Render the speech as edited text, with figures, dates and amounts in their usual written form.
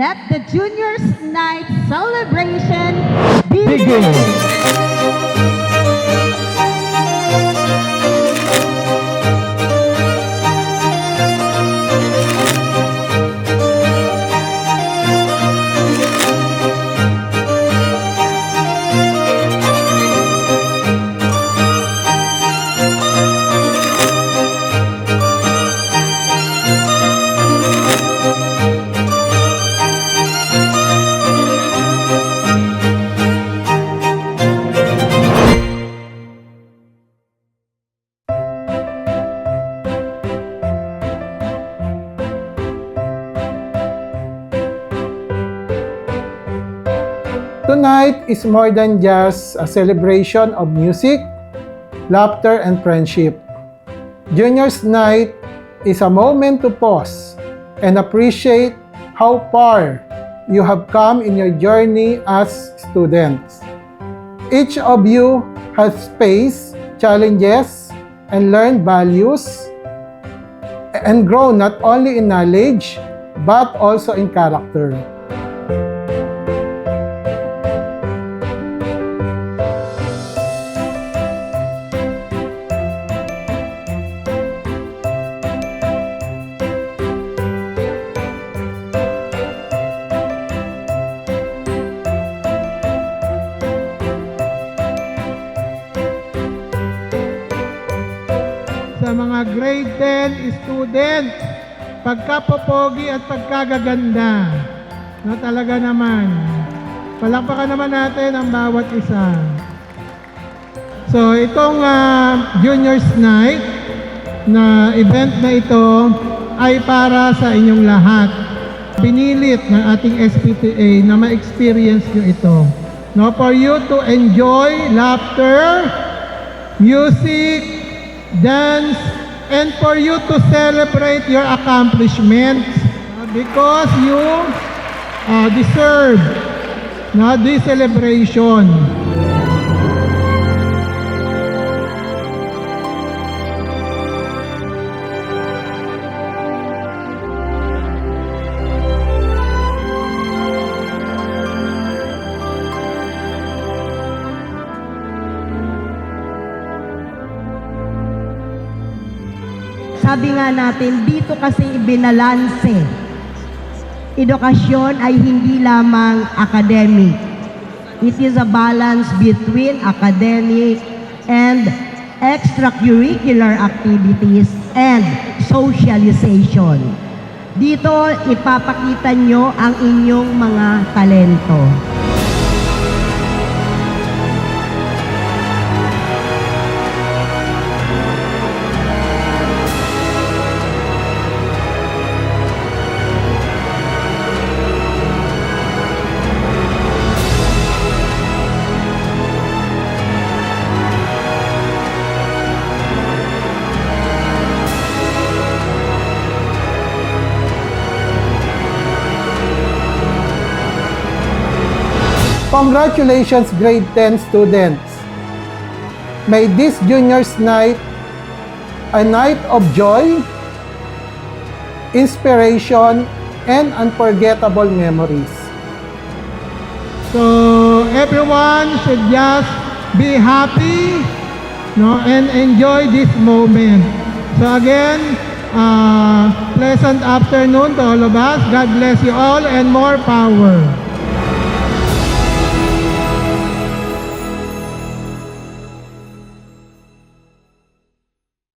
Let the Juniors Night celebration Begin! Tonight is more than just a celebration of music, laughter, and friendship. Juniors Night is a moment to pause and appreciate how far you have come in your journey as students. Each of you has faced challenges and learned values and grown not only in knowledge but also in character. Sa mga grade 10 students, pagkapopogi at pagkagaganda, na talaga naman. Palakpakan naman natin ang bawat isa. So itong Juniors Night na event na ito ay para sa inyong lahat. Pinilit ng ating SPTA na ma-experience nyo ito. No, for you to enjoy laughter, music, dance, and for you to celebrate your accomplishments because you deserve this celebration. Sabi nga natin, dito kasi ibinalanse. Edukasyon ay hindi lamang academic. It is a balance between academic and extracurricular activities and socialization. Dito, ipapakita nyo ang inyong mga talento. Congratulations, grade 10 students! May this Juniors Night a night of joy, inspiration, and unforgettable memories. So everyone should just be happy, and enjoy this moment. So again, pleasant afternoon to all of us. God bless you all and more power.